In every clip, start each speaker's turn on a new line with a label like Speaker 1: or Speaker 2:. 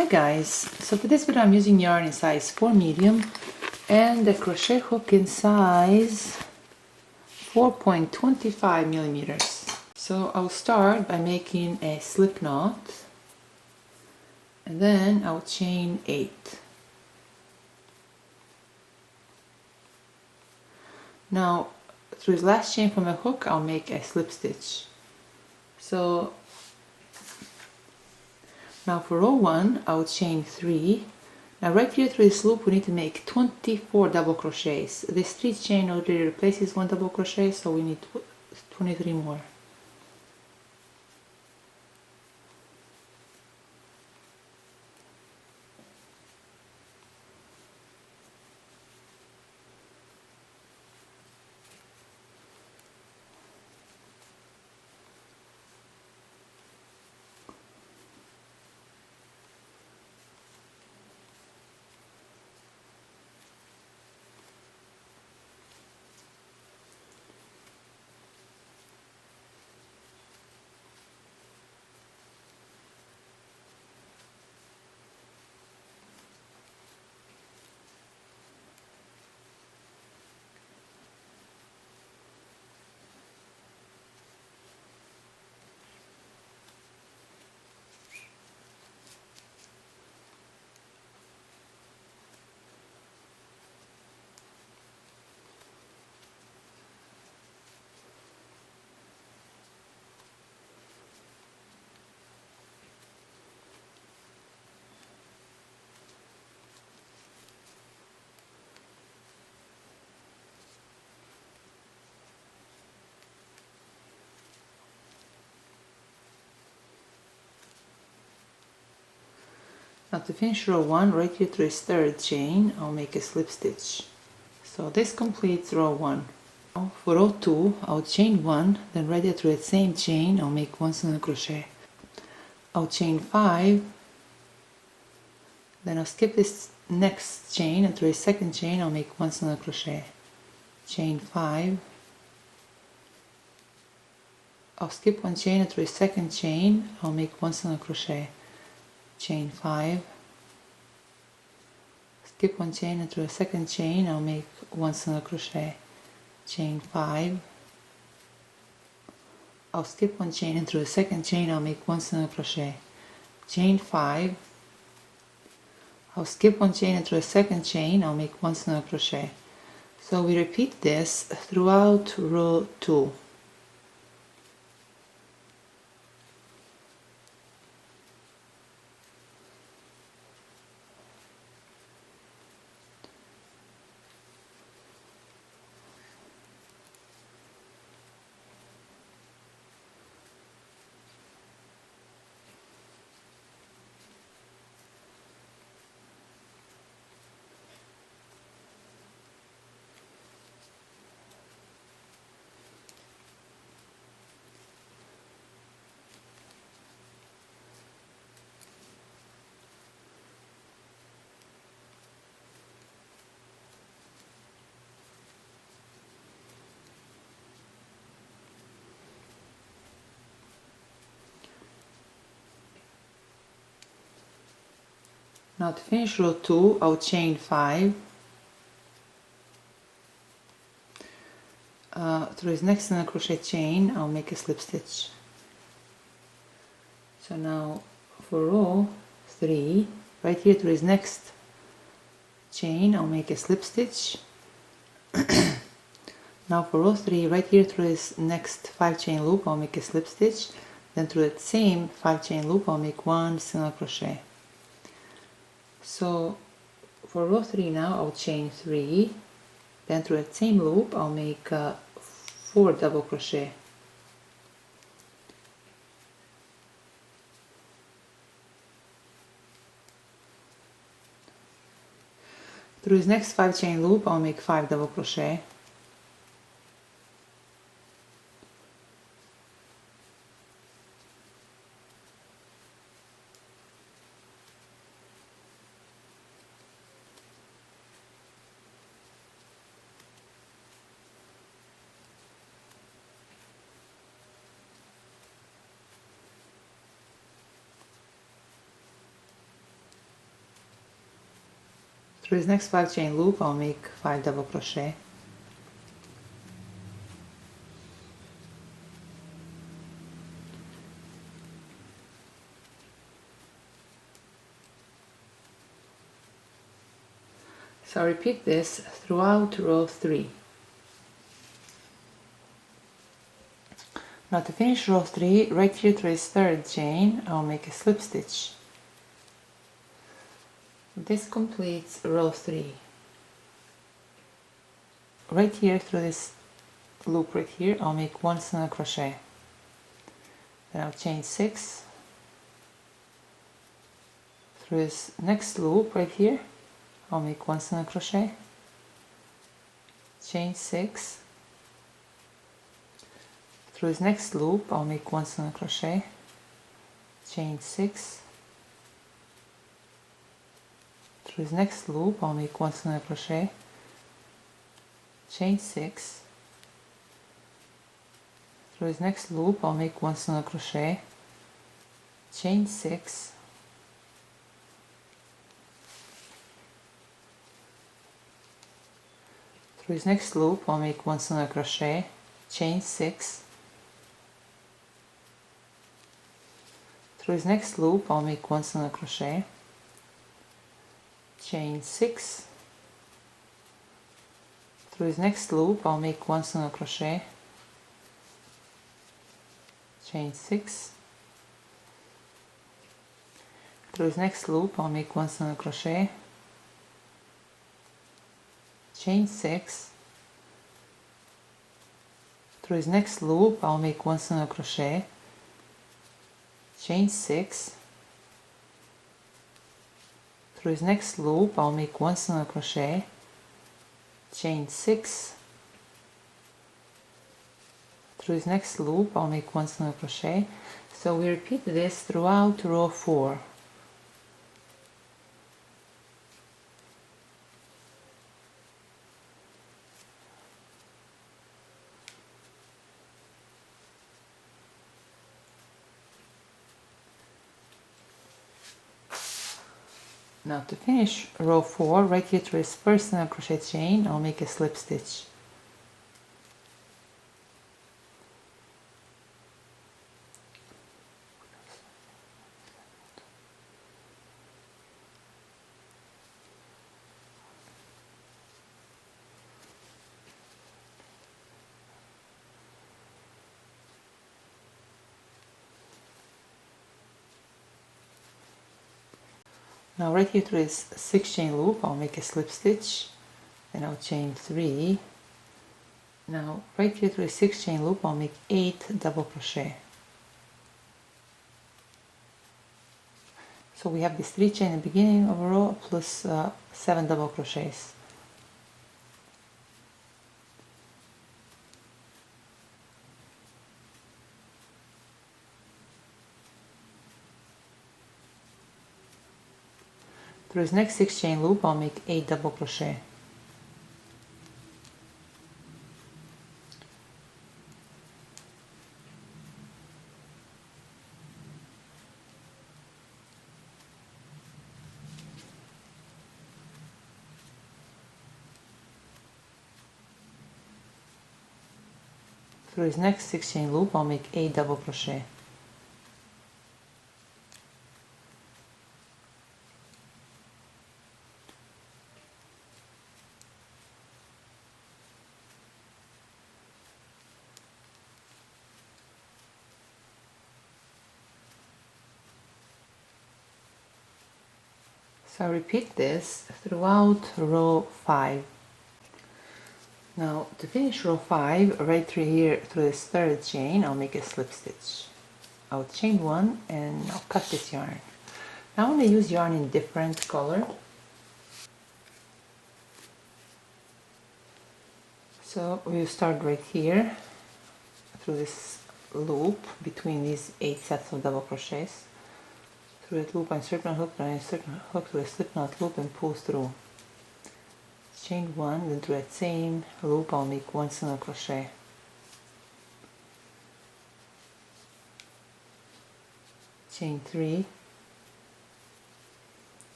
Speaker 1: Hi guys, so for this video I'm using yarn in size 4 medium and the crochet hook in size 4.25 millimeters. So I'll start by making a slip knot and then I'll chain 8. Now through the last chain from the hook I'll make a slip stitch. So now for row 1 I'll chain 3. Now right here through this loop we need to make 24 double crochets. This 3 chain already replaces 1 double crochet, so we need 23 more. Now to finish row 1, right here through this 3rd chain, I'll make a slip stitch. So this completes row 1. Now for row 2, I'll chain 1, then right here through the same chain, I'll make 1 single crochet. I'll chain 5, then I'll skip this next chain, and through the 2nd chain, I'll make 1 single crochet. Chain 5. I'll skip 1 chain, and through the 2nd chain, I'll make 1 single crochet. Chain 5, skip 1 chain, and through a 2nd chain I'll make 1 single crochet. Chain 5, I'll skip 1 chain, and through a 2nd chain I'll make 1 single crochet. Chain 5, I'll skip 1 chain, and through a 2nd chain I'll make 1 single crochet. So we repeat this throughout row 2. Now to finish row 2, I'll chain 5. Through this next single crochet chain, I'll make a slip stitch. So now for row 3, right here through this next chain, I'll make a slip stitch. Now for row 3, right here through this next 5 chain loop, I'll make a slip stitch. Then through that same 5 chain loop, I'll make 1 single crochet. So for row 3 now, I'll chain 3, then through that same loop I'll make 4 double crochet. Through this next 5 chain loop I'll make 5 double crochet. Through this next 5 chain loop I'll make 5 double crochet. So repeat this throughout row 3. Now to finish row 3, right here through this third chain I'll make a slip stitch. This completes row 3. Right here through this loop right here I'll make 1 single crochet. Then I'll chain 6. Through this next loop right here I'll make 1 single crochet, chain 6. Through this next loop I'll make 1 single crochet, chain 6. Through this next loop I'll make 1 single crochet, chain 6. Through this next loop I'll make 1 single crochet, chain 6. Through this next loop I'll make 1 single crochet, chain 6. Through this next loop I'll make 1 single crochet, chain 6. Through this next loop I'll make 1 single crochet, chain 6. Through this next loop I'll make 1 single crochet, chain 6. Through this next loop I'll make 1 single crochet, chain 6. Through this next loop I'll make 1 single crochet, chain 6. Through this next loop I'll make 1 single crochet. So we repeat this throughout row 4. Now to finish row 4, right here through this first single crochet chain I'll make a slip stitch. Now right here through this 6 chain loop I'll make a slip stitch, then I'll chain 3. Now right here through the 6 chain loop I'll make 8 double crochet. So we have this 3 chain in the beginning of a row plus 7 double crochets. Through this next 6 chain loop I'll make 8 double crochet. Through this next 6 chain loop I'll make 8 double crochet. So repeat this throughout row 5. Now to finish row 5, right through here through this third chain I'll make a slip stitch. I'll chain 1 and I'll cut this yarn. Now I'm going to use yarn in different color. So we'll start right here through this loop between these 8 sets of double crochets. Through that loop, insert one hook, and insert one hook to a slip knot loop and pull through. Chain 1, then through that same loop I'll make 1 single crochet. Chain 3.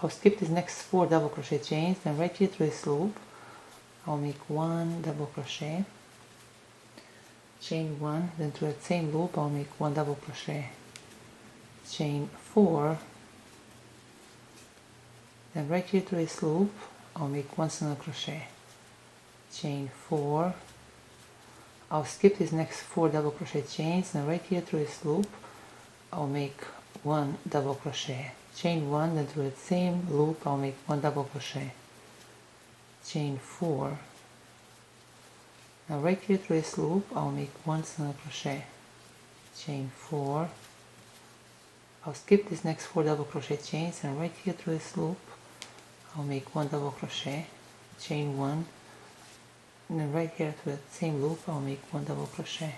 Speaker 1: I'll skip these next 4 double crochet chains, then right here through this loop I'll make 1 double crochet, chain 1, then through that same loop I'll make 1 double crochet, chain 4, then right here through this loop I'll make 1 single crochet, chain 4, I'll skip these next 4 double crochet chains, and right here through this loop I'll make 1 double crochet, chain 1, then through the same loop I'll make 1 double crochet, chain 4, now right here through this loop I'll make 1 single crochet, chain 4, I'll skip these next 4 double crochet chains, and right here through this loop I'll make 1 double crochet, chain 1, and then right here through the same loop I'll make 1 double crochet.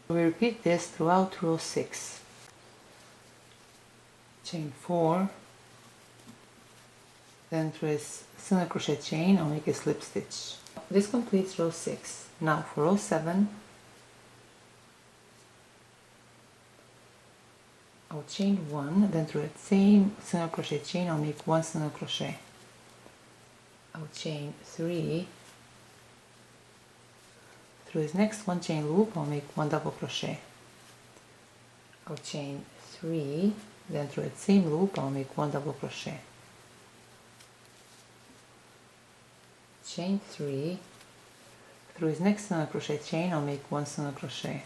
Speaker 1: We repeat this throughout row 6. Chain 4, then through this single crochet chain I'll make a slip stitch. This completes row 6. Now for row 7 I'll chain 1, then through that same single crochet chain I'll make 1 single crochet. I'll chain 3, through this next 1 chain loop I'll make 1 double crochet. I'll chain 3, then through that same loop I'll make 1 double crochet. Chain 3, through this next single crochet chain I'll make 1 single crochet.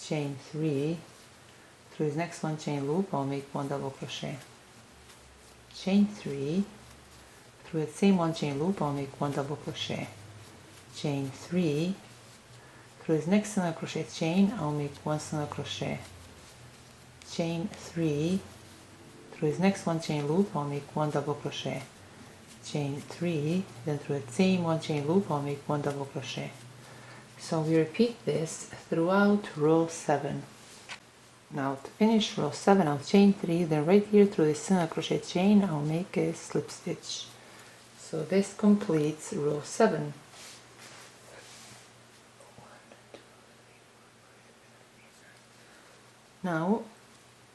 Speaker 1: Chain 3, through this next 1 chain loop I'll make 1 double crochet. Chain 3, through that same 1 chain loop I'll make 1 double crochet. Chain 3, through this next single crochet chain I'll make 1 single crochet. Chain 3, through this next 1 chain loop I'll make 1 double crochet. Chain 3, then through that same 1 chain loop I'll make 1 double crochet. So we repeat this throughout row 7. Now to finish row 7 I'll chain 3, then right here through this single crochet chain I'll make a slip stitch. So this completes row 7. Now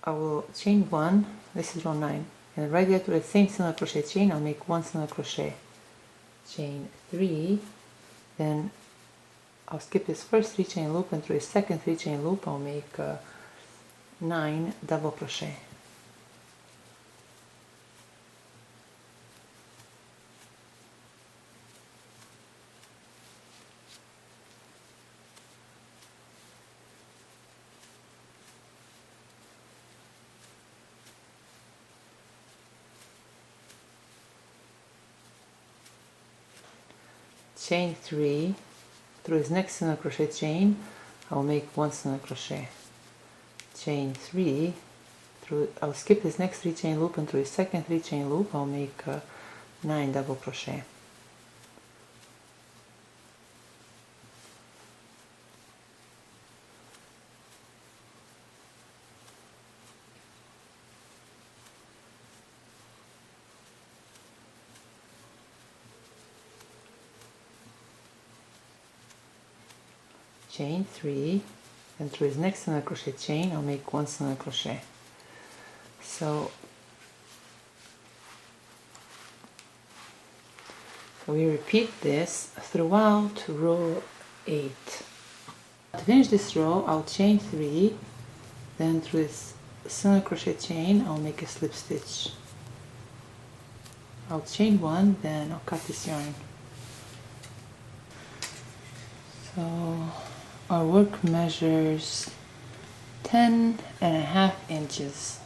Speaker 1: I will chain 1, this is row 9, and right there through the same single crochet chain I'll make 1 single crochet, chain 3, then I'll skip this first 3 chain loop, and through the second 3 chain loop I'll make 9 double crochet. Chain 3, through his next single crochet chain I'll make 1 single crochet. Chain 3, I'll skip his next 3 chain loop, and through his second 3 chain loop I'll make 9 double crochet. Chain 3, and through his next single crochet chain I'll make 1 single crochet. So we repeat this throughout row 8. To finish this row I'll chain 3, then through this single crochet chain I'll make a slip stitch. I'll chain 1, then I'll cut this yarn. So our work measures 10.5 inches.